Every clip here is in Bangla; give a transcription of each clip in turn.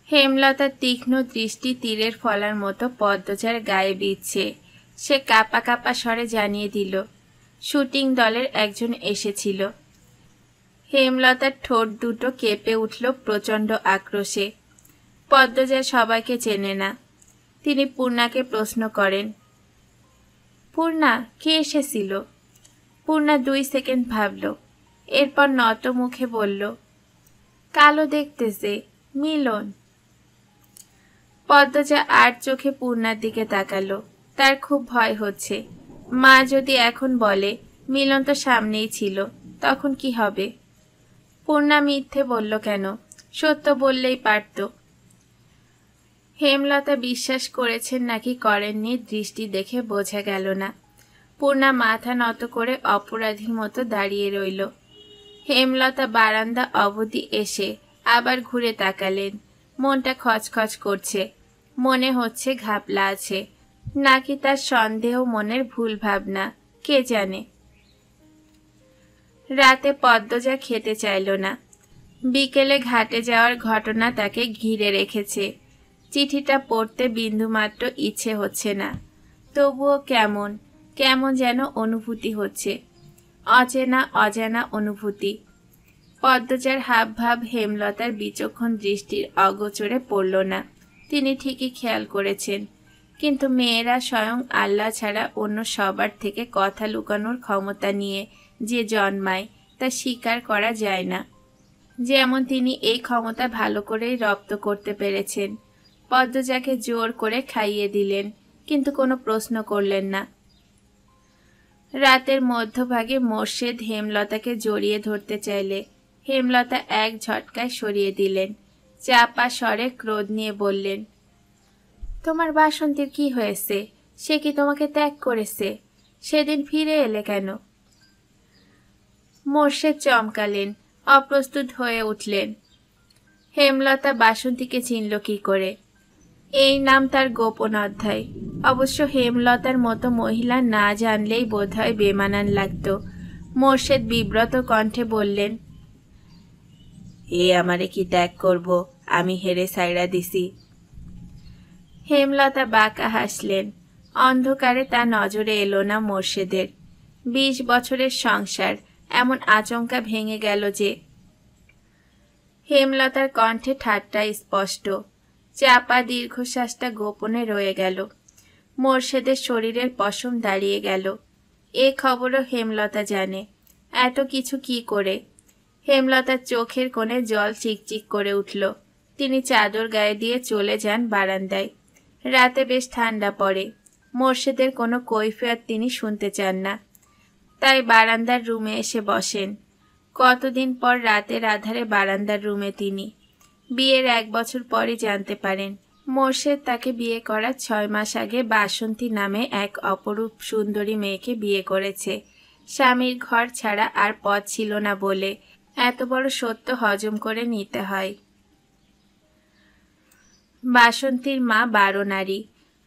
হেমলতার তীক্ষ্ণ দৃষ্টি তীরের ফলার মতো পদ্মজার গায়ে বিঁধছে। সে কাঁপা কাঁপা স্বরে জানিয়ে দিল, শুটিং দলের একজন এসেছিল। হেমলতার ঠোঁট দুটো কেঁপে উঠল প্রচণ্ড আক্রোশে। পদ্মজা সবাইকে চেনে না। তিনি পূর্ণাকে প্রশ্ন করেন, পূর্ণা, কে এসেছিল? পূর্ণা 2 সেকেন্ড ভাবল, এরপর নত মুখে বলল, কালো দেখতেছে, মিলন। পদ্মজা আর চোখে পূর্ণার দিকে তাকালো। তার খুব ভয় হচ্ছে। মা যদি এখন বলে মিলন তো সামনেই ছিল, তখন কি হবে? পূর্ণা মিথ্যে বলল কেন? সত্য বললেই পারত। হেমলতা বিশ্বাস করেছেন নাকি করেননি দৃষ্টি দেখে বোঝা গেল না। পূর্ণা মাথা নত করে অপরাধীর মতো দাঁড়িয়ে রইল। হেমলতা বারান্দা অবধি এসে আবার ঘুরে তাকালেন। মনটা খচখচ করছে। মনে হচ্ছে ঘাপলা আছে, নাকি তার সন্দেহ মনের ভুল ভাবনা, কে জানে। রাতে পদ্মজা খেতে চাইল না। বিকেলে ঘাটে যাওয়ার ঘটনা তাকে ঘিরে রেখেছে। চিঠিটা পড়তে বিন্দুমাত্র ইচ্ছে হচ্ছে না। তবুও কেমন কেমন যেন অনুভূতি হচ্ছে, অচেনা অজানা অনুভূতি। পদ্মজার হাবভাব হেমলতার বিচক্ষণ দৃষ্টির অগোচরে পড়ল না। তিনি ঠিকই খেয়াল করেছেন, কিন্তু মেয়েরা স্বয়ং আল্লাহ ছাড়া অন্য সবার থেকে কথা লুকানোর ক্ষমতা নিয়ে যে জন্মায় তা স্বীকার করা যায় না। যেমন তিনি এই ক্ষমতা ভালো করেই রপ্ত করতে পেরেছেন। পদ্মজাকে জোর করে খাইয়ে দিলেন, কিন্তু কোনো প্রশ্ন করলেন না। রাতের মধ্যভাগে মোর্শেদ হেমলতাকে জড়িয়ে ধরতে চাইলে হেমলতা এক ঝটকায় সরিয়ে দিলেন। চাপা স্বরে ক্রোধ নিয়ে বললেন, তোমার বাসন্তীর কি হয়েছে? সে কি তোমাকে ত্যাগ করেছে? সেদিন ফিরে এলে কেন? মোর্শেদ চমকালেন, অপ্রস্তুত হয়ে উঠলেন। হেমলতা বাসন্তীকে চিনল কি করে? এই নাম তার গোপন অধ্যায়। অবশ্য হেমলতার মতো মহিলা না জানলেই বোধহয় বেমানান লাগত। মোর্শেদ বিব্রত কণ্ঠে বললেন, এ আমারে কি ত্যাগ করব? আমি হেরে সাইরা দিছি। হেমলতা বাঁকা হাসলেন। অন্ধকারে তা নজরে এলো না মোর্শেদের। 20 বছরের সংসার এমন আচমকা ভেঙে গেল যে। হেমলতার কণ্ঠে ঠাট্টা স্পষ্ট। চাপা দীর্ঘশ্বাসটা গোপনে রয়ে গেল। মোর্শেদের শরীরের পশম দাঁড়িয়ে গেল। এ খবরও হেমলতা জানে। এত কিছু কি করে? হেমলতার চোখের কোণে জল চিকচিক করে উঠল। তিনি চাদর গায়ে দিয়ে চলে যান বারান্দায়। রাতে বেশ ঠান্ডা পড়ে। মোর্শেদের কোনো কৈফিয়ত তিনি শুনতে চান না, তাই বারান্দার রুমে এসে বসেন। কতদিন পর রাতের আধারে বারান্দার রুমে তিনি। বিয়ের 1 বছর পরই জানতে পারেন মোর্শেদ তাকে বিয়ে করার 6 মাস আগে বাসন্তী নামে এক অপরূপ সুন্দরী মেয়েকে বিয়ে করেছে। স্বামীর ঘর ছাড়া আর পথ ছিল না বলে এত বড় সত্য হজম করে নিতে হয়। বাসন্তীর মা 12 নারী,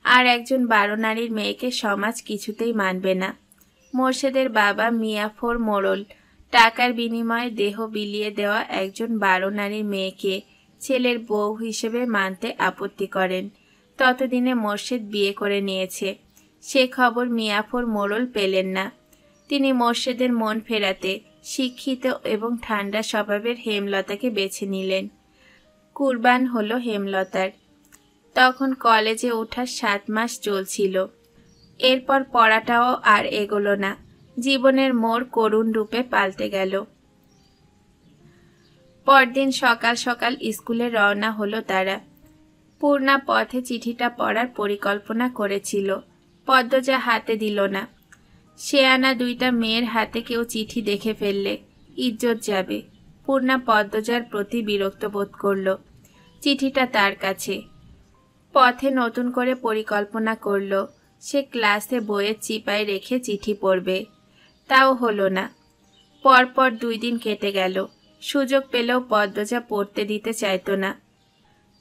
আর একজন 12 নারীর মেয়েকে সমাজ কিছুতেই মানবে না। মোর্শেদের বাবা মিয়াফর মোড়ল টাকার বিনিময়ে দেহ বিলিয়ে দেওয়া একজন 12 নারীর মেয়েকে ছেলের বউ হিসেবে মানতে আপত্তি করেন। ততদিনে মোর্শেদ বিয়ে করে নিয়েছে। সে খবর মিয়াফর মোড়ল পেলেন না। তিনি মোর্শেদের মন ফেরাতে শিক্ষিত এবং ঠান্ডা স্বভাবের হেমলতাকে বেছে নিলেন। কুরবান হলো হেমলতার। তখন কলেজে ওঠার 7 মাস চলছিল। এরপর পড়াটাও আর এগোলো না। জীবনের মোড় করুণ রূপে পাল্টে গেল। পরদিন সকাল সকাল স্কুলে রওনা হলো তারা। পূর্ণা পথে চিঠিটা পড়ার পরিকল্পনা করেছিল। পদ্মজা হাতে দিল না। শেয়ানা 2টা মেয়ের হাতে কেউ চিঠি দেখে ফেললে ইজ্জত যাবে। পূর্ণা পদ্মজার প্রতি বিরক্ত বোধ করল। চিঠিটা তার কাছে। পথে নতুন করে পরিকল্পনা করল সে ক্লাসে বইয়ের চিপায় রেখে চিঠি পড়বে। তাও হলো না। পরপর 2 দিন কেটে গেল। সুযোগ পেলেও পদ্মজা পড়তে দিতে চাইত না।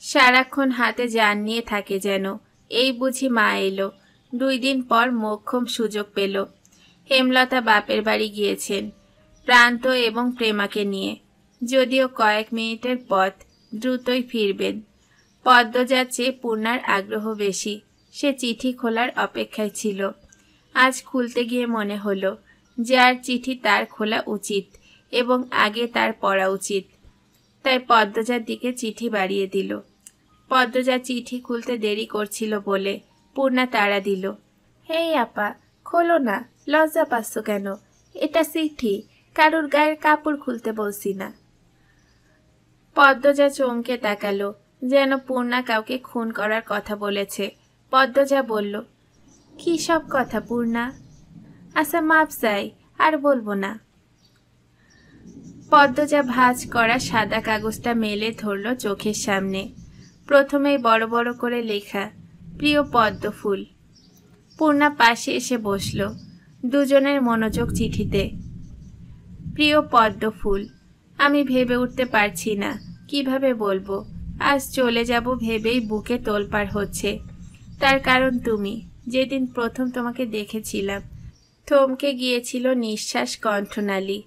সারাক্ষণ হাতে জান নিয়ে থাকে যেন। এই বুঝি মা এলো। 2 দিন পর মোক্ষম সুযোগ পেল। হেমলতা বাপের বাড়ি গিয়েছেন প্রান্ত এবং প্রেমাকে নিয়ে। যদিও কয়েক মিনিটের পথ, দ্রুতই ফিরবেন। পদ্মজার চেয়ে পূর্ণার আগ্রহ বেশি। সে চিঠি খোলার অপেক্ষায় ছিল। আজ খুলতে গিয়ে মনে হলো যার চিঠি তার খোলা উচিত এবং আগে তার পড়া উচিত। তাই পদ্মজার দিকে চিঠি বাড়িয়ে দিল। পদ্মজা চিঠি খুলতে দেরি করছিল বলে পূর্ণা তাড়া দিল। হেই আপা, খোলো না, লজ্জা পাচ্ছ কেন? এটা চিঠি, কারুর গায়ের কাপড় খুলতে বলছি না। পদ্মজা চমকে তাকালো, যেন পূর্ণা কাউকে খুন করার কথা বলেছে। পদ্মজা বলল, কি সব কথা পূর্ণা? আচ্ছা মাপ চাই, আর বলবো না। পদ্মজা ভাঁজ করা সাদা কাগজটা মেলে ধরল চোখের সামনে। প্রথমেই বড় বড় করে লেখা, প্রিয় পদ্মফুল। পূর্ণা পাশে এসে বসল। দুজনের মনোযোগ চিঠিতে। প্রিয় পদ্মফুল, আমি ভেবে উঠতে পারছি না কিভাবে বলবো। আজ চলে যাব ভেবেই বুকে তোলপাড় হচ্ছে। তার কারণ তুমি। যেদিন প্রথম তোমাকে দেখেছিলাম থমকে গিয়েছিল নিঃশ্বাস, কণ্ঠনালী।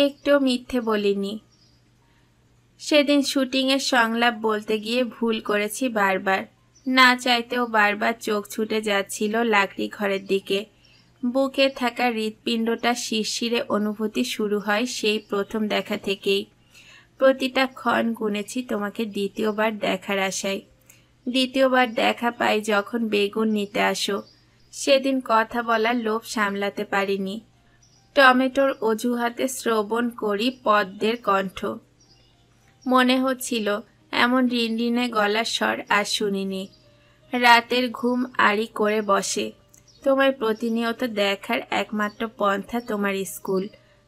একটু মিথ্যে বলিনি। সেদিন শুটিংয়ের সংলাপ বলতে গিয়ে ভুল করেছি বারবার। না চাইতেও বারবার চোখ ছুটে যাচ্ছিল লাকড়ি ঘরের দিকে। বুকে থাকা হৃৎপিণ্ডটা শিরশিরে অনুভূতি শুরু হয় সেই প্রথম দেখা থেকেই। প্রতিটা ক্ষণ গুনেছি তোমাকে দ্বিতীয়বার দেখার আশায়। দ্বিতীয়বার দেখা পাই যখন বেগুন নিতে আসো। সেদিন কথা বলার লোভ সামলাতে পারিনি। টমেটোর অজুহাতে শ্রবণ করি পদ্মের কণ্ঠ। মনে হচ্ছিল এমন রিনরিনে গলার স্বর আর শুনিনি। রাতের ঘুম আড়ি করে বসে। তোমার প্রতিনিয়ত দেখার একমাত্র পন্থা তোমার স্কুল।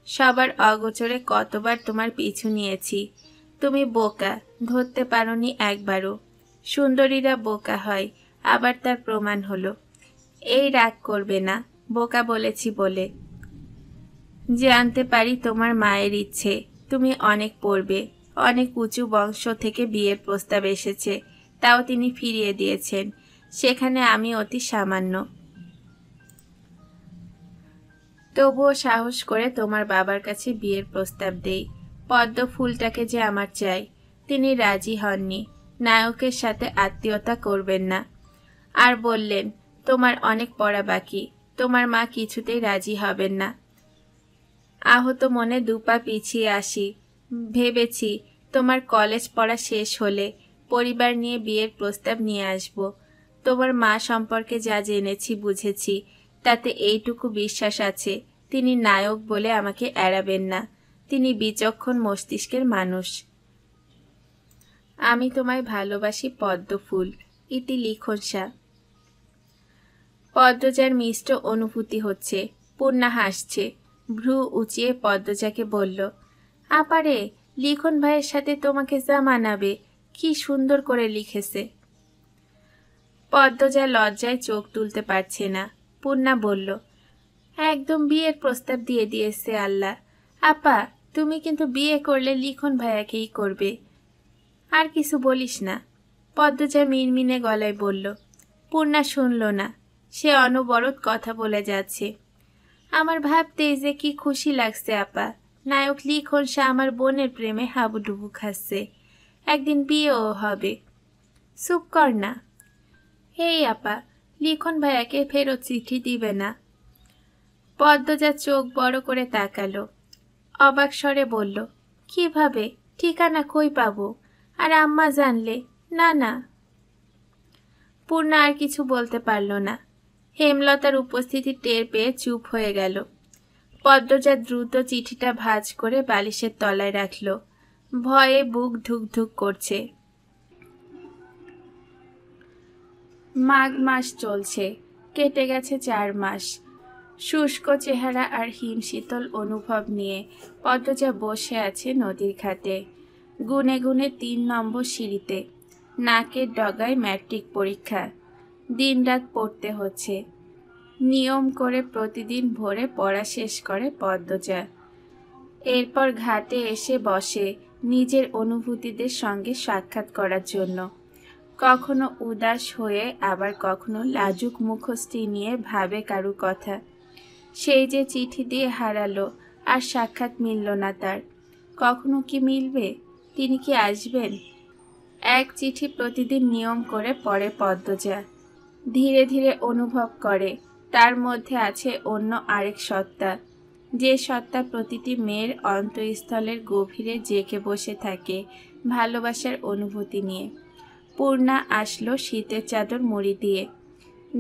সবার অগোচরে কতবার তোমার পিছু নিয়েছি। তুমি বোকা, ধরতে পারোনি একবারও। সুন্দরীরা বোকা হয়, আবার তার প্রমাণ হলো। এই রাগ করবে না, বোকা বলেছি বলে। জানতে পারি তোমার মায়ের ইচ্ছে তুমি অনেক পড়বে। অনেক উঁচু বংশ থেকে বিয়ের প্রস্তাব এসেছে, তাও তিনি ফিরিয়ে দিয়েছেন। সেখানে আমি অতি সামান্য। তবুও সাহস করে তোমার বাবার কাছে বিয়ের প্রস্তাব দেই। পদ্ম ফুলটাকে যে আমার চাই। তিনি রাজি হননি। নায়কের সাথে আত্মীয়তা করবেন না। আর বললেন তোমার অনেক পড়া বাকি, তোমার মা কিছুতেই রাজি হবেন না। আহত মনে দুপা পিছিয়ে আসি। ভেবেছি তোমার কলেজ পড়া শেষ হলে পরিবার নিয়ে বিয়ের প্রস্তাব নিয়ে আসব। তোমার মা সম্পর্কে যা জেনেছি বুঝেছি, তাতে এইটুকু বিশ্বাস আছে তিনি নায়ক বলে আমাকে এড়াবেন না। তিনি বিচক্ষণ মস্তিষ্কের মানুষ। আমি তোমায় ভালোবাসি পদ্মফুল। ইতি লিখনসা। পদ্মজার মিষ্ট অনুভূতি হচ্ছে। পূর্ণা হাসছে। ভ্রু উঁচিয়ে পদ্মজাকে বলল, আপারে, লিখন ভাইয়ের সাথে তোমাকে যা মানাবে, কি সুন্দর করে লিখেছে। পদ্মজা লজ্জায় চোখ তুলতে পারছে না। পূর্ণা বলল, একদম বিয়ের প্রস্তাব দিয়ে দিয়েছে আল্লাহ। আপা, তুমি কিন্তু বিয়ে করলে লিখন ভাইয়াকেই করবে। আর কিছু বলিস না। পদ্মজা মিনমিনে গলায় বলল। পূর্ণা শুনল না। সে অনবরত কথা বলে যাচ্ছে। আমার ভাবতেই যে কি খুশি লাগছে আপা। নায়ক লিখন সে আমার বোনের প্রেমে হাবুডুবু খাচ্ছে। একদিন বিয়েও হবে। চুপ কর না। হেই আপা, লিখন ভাইয়াকে ফেরত চিঠি দিবে না? পদ্মজা চোখ বড় করে তাকালো। অবাক স্বরে বলল, কিভাবে? ঠিকানা কই পাবো? আর আম্মা জানলে? না না। পূর্ণা আর কিছু বলতে পারল না। হেমলতার উপস্থিতি টের পেয়ে চুপ হয়ে গেল। পদ্মজা দ্রুত চিঠিটা ভাঁজ করে বালিশের তলায় রাখল। ভয়ে বুক ধুকধুক করছে। মাঘ মাস চলছে। কেটে গেছে 4 মাস। শুষ্ক চেহারা আর হিমশীতল অনুভব নিয়ে পদ্মজা বসে আছে নদীর ঘাটে। গুনে গুনে 3 নম্বর সিঁড়িতে। নাকের ডগায় ম্যাট্রিক পরীক্ষা। দিনরাত পড়তে হচ্ছে। নিয়ম করে প্রতিদিন ভোরে পড়া শেষ করে পদ্মজা। এরপর ঘাটে এসে বসে নিজের অনুভূতিদের সঙ্গে সাক্ষাৎ করার জন্য। কখনো উদাস হয়ে, আবার কখনো লাজুক মুখশ্রী নিয়ে ভাবে কারু কথা। সেই যে চিঠি দিয়ে হারালো, আর সাক্ষাৎ মিলল না তার। কখনো কি মিলবে? তিনি কি আসবেন? এক চিঠি প্রতিদিন নিয়ম করে পড়ে পদ্মজা। ধীরে ধীরে অনুভব করে তার মধ্যে আছে অন্য আরেক সত্তা, যে সত্তা প্রতিটি মেয়ের অন্তঃস্থলের গভীরে জেগে বসে থাকে ভালোবাসার অনুভূতি নিয়ে। পূর্ণা আসলো শীতের চাদর মুড়ি দিয়ে।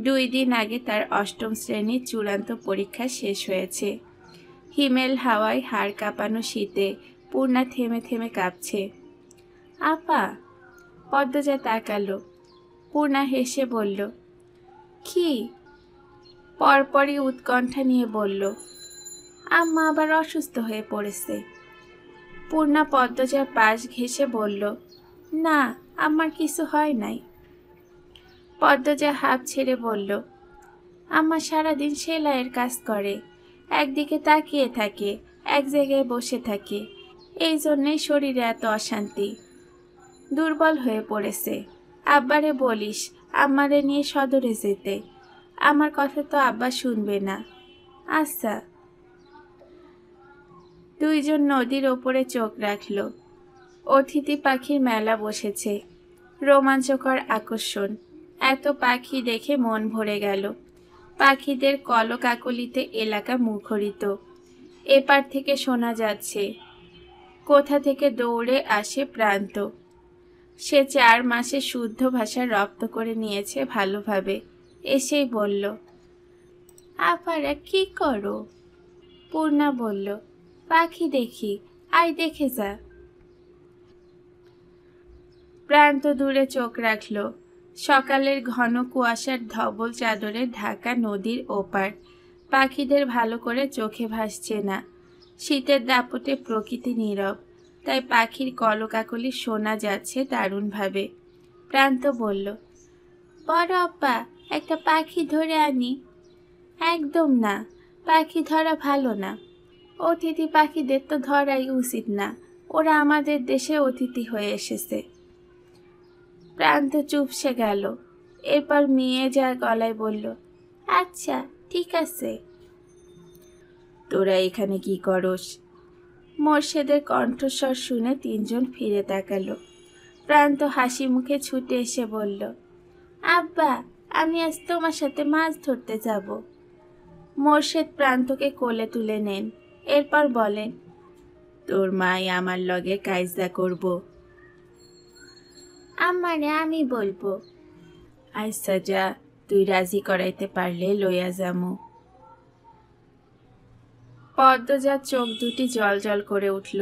2 দিন আগে তার 8ম শ্রেণীর চূড়ান্ত পরীক্ষা শেষ হয়েছে। হিমেল হাওয়ায় হাড় কাঁপানো শীতে পূর্ণা থেমে থেমে কাঁপছে। আপা। পদ্মজা তাকালো। পূর্ণা হেসে বলল, কি? পরপরই উৎকণ্ঠা নিয়ে বলল, আম্মা আবার অসুস্থ হয়ে পড়েছে। পূর্ণা পদ্মজার পাশ ঘেঁষে বলল, না, আমার কিছু হয় নাই। পদ্মজা হাঁপ ছেড়ে বলল, আম্মা সারাদিন সেলাইয়ের কাজ করে, একদিকে তাকিয়ে থাকে, এক জায়গায় বসে থাকে, এই জন্যেই শরীরে এত অশান্তি। দুর্বল হয়ে পড়েছে। আব্বারে বলিস আমারে নিয়ে সদরে যেতে। আমার কথা তো আব্বা শুনবে না। আচ্ছা। 2 জন নদীর ওপরে চোখ রাখল। অতিথি পাখির মেলা বসেছে। রোমাঞ্চকর আকর্ষণ। এত পাখি দেখে মন ভরে গেল। পাখিদের কলকাকলিতে এলাকা মুখরিত। এপার থেকে শোনা যাচ্ছে, কোথা থেকে দৌড়ে আসে প্রান্ত। সে 4 মাসে শুদ্ধ ভাষা রপ্ত করে নিয়েছে ভালোভাবে। এসেই বলল, আপারা কি করো? পূর্ণা বলল, পাখি দেখি, আয় দেখে যা। প্রান্ত দূরে চোখ রাখল। সকালের ঘন কুয়াশার ধবল চাদরে ঢাকা নদীর ওপার। পাখিদের ভালো করে চোখে ভাসছে না। শীতের দাপটে প্রকৃতি নীরব, তাই পাখির কলকাকলি শোনা যাচ্ছে দারুণভাবে। প্রান্ত বলল, বড় আব্বা, একটা পাখি ধরে আনি। একদম না, পাখি ধরা ভালো না। অতিথি পাখিদের তো ধরাই উচিত না, ওরা আমাদের দেশে অতিথি হয়ে এসেছে। প্রান্ত চুপসে গেল। এরপর মেয়ে যা গলায় বলল, আচ্ছা ঠিক আছে। তোরা এখানে কি করস? মোর্শেদের কণ্ঠস্বর শুনে 3 জন ফিরে তাকালো। প্রান্ত হাসি মুখে ছুটে এসে বলল, আব্বা, আমি আজ তোমার সাথে মাছ ধরতে যাব। মোর্শেদ প্রান্তকে কোলে তুলে নেন। এরপর বলেন, তোর মাই আমার লগে কায়জা করব। আমারে আমি বলবো। আচ্ছা যা, তুই রাজি করাইতে পারলে লইয়া যামু। পদ্মজার চোখ দুটি জল করে উঠল।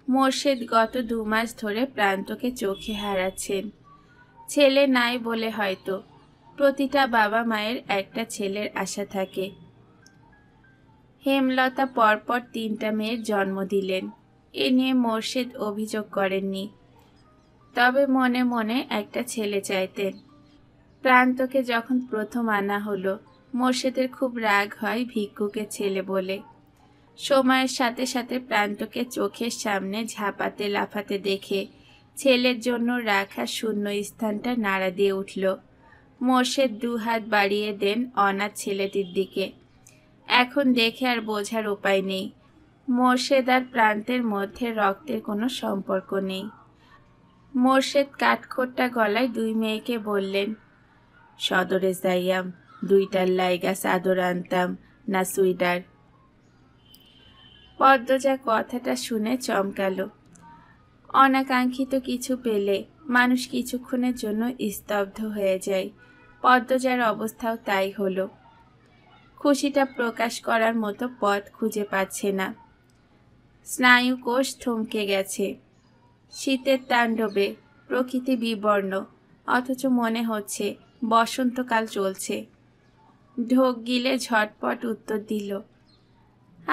মোর্শেদ গত 2 মাস ধরে প্রান্তকে চোখে হারাচ্ছেন। ছেলে নাই বলে হয়তো। প্রতিটা বাবা মায়ের একটা ছেলের আশা থাকে। হেমলতা পরপর 3টা মেয়ের জন্ম দিলেন। এ নিয়ে মোর্শেদ অভিযোগ করেননি, তবে মনে মনে একটা ছেলে চাইতেন। প্রান্তকে যখন প্রথম আনা হলো, মোর্শেদের খুব রাগ হয় ভিক্ষুকে ছেলে বলে। সময়ের সাথে সাথে প্রান্তকে চোখের সামনে ঝাঁপাতে লাফাতে দেখে ছেলের জন্য রাখা শূন্য স্থানটা নাড়া দিয়ে উঠল। মোর্শেদ 2 হাত বাড়িয়ে দেন অনাথ ছেলেটির দিকে। এখন দেখে আর বোঝার উপায় নেই, মোর্শেদ আর প্রান্তের মধ্যে রক্তের কোনো সম্পর্ক নেই। মোর্শেদ কাঠখোট্টা গলায় 2 মেয়েকে বললেন, সদরে যাইয়াম, 2টার লাইগা চাদর আনতাম না সুইডার। পদ্মজা কথাটা শুনে চমকালো। অনাকাঙ্ক্ষিত কিছু পেলে মানুষ কিছুক্ষণের জন্য স্তব্ধ হয়ে যায়। পদ্মজার অবস্থাও তাই হলো। খুশিটা প্রকাশ করার মতো পথ খুঁজে পাচ্ছে না। স্নায়ুকোষ থমকে গেছে। শীতের তাণ্ডবে প্রকৃতি বিবর্ণ, অথচ মনে হচ্ছে বসন্তকাল চলছে। ঢোক গিলে ঝটপট উত্তর দিল,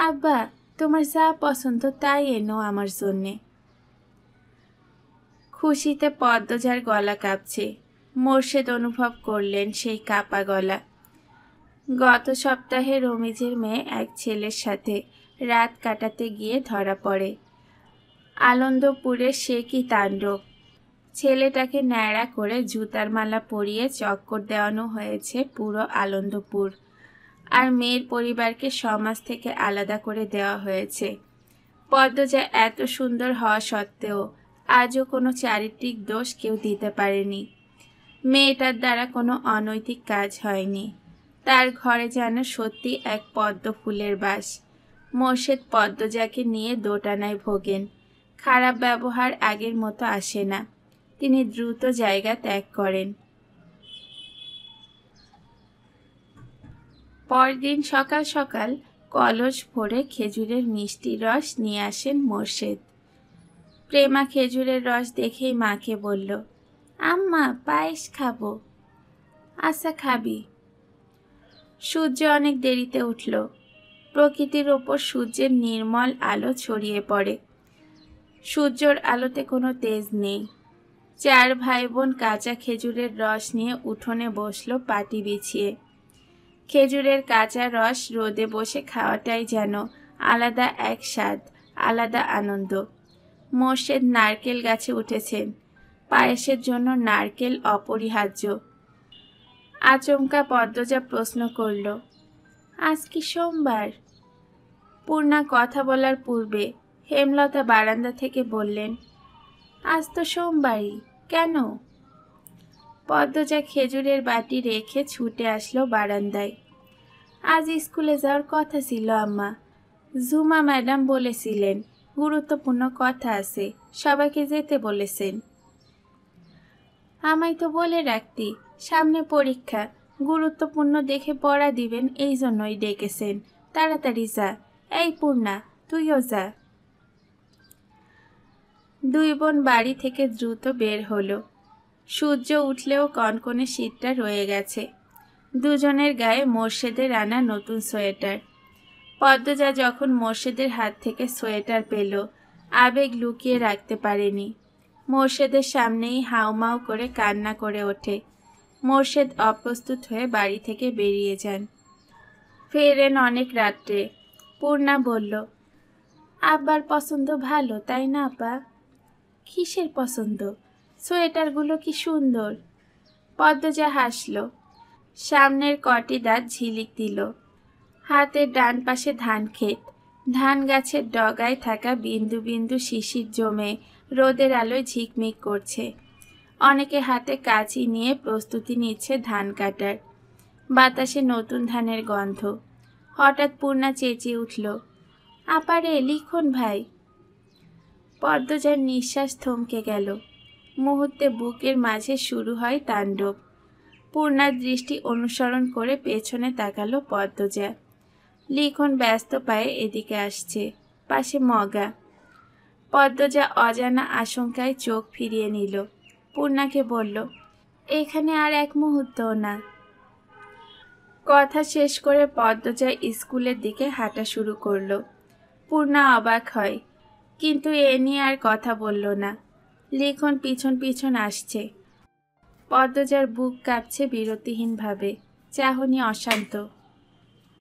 আব্বা, তোমার যা পছন্দ তাই এনো আমার জন্যে। খুশিতে পদ্মজার গলা কাঁপছে। মোর্শেদ অনুভব করলেন সেই কাঁপা গলা। গত সপ্তাহে রমিজের মেয়ে এক ছেলের সাথে রাত কাটাতে গিয়ে ধরা পড়ে। আনন্দপুরে সে কি তাণ্ডব! ছেলেটাকে ন্যাড়া করে জুতার মালা পরিয়ে চক্কর দেওয়ানো হয়েছে পুরো আনন্দপুর, আর মেয়ের পরিবারকে সমাজ থেকে আলাদা করে দেওয়া হয়েছে। পদ্মজা এত সুন্দর হওয়া সত্ত্বেও আজও কোনো চারিত্রিক দোষ কেউ দিতে পারেনি। মেয়েটার দ্বারা কোনো অনৈতিক কাজ হয়নি। তার ঘরে যেন সত্যি এক পদ্ম ফুলের বাস। মোর্শেদ পদ্মজাকে নিয়ে দোটানায় ভোগেন। খারাপ ব্যবহার আগের মতো আসে না। তিনি দ্রুত জায়গা ত্যাগ করেন। পরদিন সকাল সকাল কলস ভরে খেজুরের মিষ্টি রস নিয়ে আসেন মোর্শেদ। প্রেমা খেজুরের রস দেখেই মাকে বলল, আম্মা পায়েস খাবো। আচ্ছা খাবি। সূর্য অনেক দেরিতে উঠল। প্রকৃতির ওপর সূর্যের নির্মল আলো ছড়িয়ে পড়ে। সূর্যের আলোতে কোনো তেজ নেই। 4 ভাই বোন কাঁচা খেজুরের রস নিয়ে উঠোনে বসলো পাটি বিছিয়ে। খেজুরের কাঁচা রস রোদে বসে খাওয়াটাই যেন আলাদা এক স্বাদ, আলাদা আনন্দ। মোর্শেদ নারকেল গাছে উঠেছেন। পায়েসের জন্য নারকেল অপরিহার্য। আচমকা পদ্মজা প্রশ্ন করল, আজ কি সোমবার? পূর্ণা কথা বলার পূর্বে হেমলতা বারান্দা থেকে বললেন, আজ তো সোমবারই, কেন? পদ্মজা খেজুরের বাটি রেখে ছুটে আসলো বারান্দায়। আজ স্কুলে যাওয়ার কথা ছিল আম্মা। ঝুমা ম্যাডাম বলেছিলেন গুরুত্বপূর্ণ কথা আছে, সবাইকে যেতে বলেছেন। আমায় তো বলে রাখতি, সামনে পরীক্ষা, গুরুত্বপূর্ণ দেখে পড়া দিবেন, এই জন্যই ডেকেছেন। তাড়াতাড়ি যা। এই পূর্ণা, তুইও যা। 2 বোন বাড়ি থেকে দ্রুত বের হলো। সূর্য উঠলেও কনকনে শীতটা রয়ে গেছে। দুজনের গায়ে মোর্শেদের আনা নতুন সোয়েটার। পদ্মজা যখন মোর্শেদের হাত থেকে সোয়েটার পেল, আবেগ লুকিয়ে রাখতে পারেনি। মোর্শেদের সামনেই হাউমাউ করে কান্না করে ওঠে। মোর্শেদ অপ্রস্তুত হয়ে বাড়ি থেকে বেরিয়ে যান। ফেরেন অনেক রাত্রে। পূর্ণা বলল, আব্বার পছন্দ ভালো, তাই না আপা? কিসের পছন্দ? সোয়েটারগুলো কি সুন্দর। পদ্মজা হাসল। সামনের কটি দাঁত ঝিলিক দিল। হাতের ডান পাশে ধান ক্ষেত। ধান গাছের ডগায় থাকা বিন্দু বিন্দু শিশির জমে রোদের আলোয় ঝিকমিক করছে। অনেকে হাতে কাঁচি নিয়ে প্রস্তুতি নিচ্ছে ধান কাটার। বাতাসে নতুন ধানের গন্ধ। হঠাৎ পূর্ণা চেঁচিয়ে উঠল, আপারে লিখন ভাই। পদ্মজার নিঃশ্বাস থমকে গেল। মুহূর্তে বুকের মাঝে শুরু হয় তাণ্ডব। পূর্ণার দৃষ্টি অনুসরণ করে পেছনে তাকালো পদ্মজা। লিখন ব্যস্ত পায়ে এদিকে আসছে। পাশে মগা। পদ্মজা অজানা আশঙ্কায় চোখ ফিরিয়ে নিল। পূর্ণাকে বলল, এখানে আর এক মুহূর্তও না। কথা শেষ করে পদ্মজা স্কুলের দিকে হাঁটা শুরু করলো। পূর্ণা অবাক হয়, কিন্তু এ নিয়ে আর কথা বলল না। লিখন পিছন পিছন আসছে। পদ্মজার বুক কাঁপছে বিরতিহীনভাবে। চাহনি অশান্ত।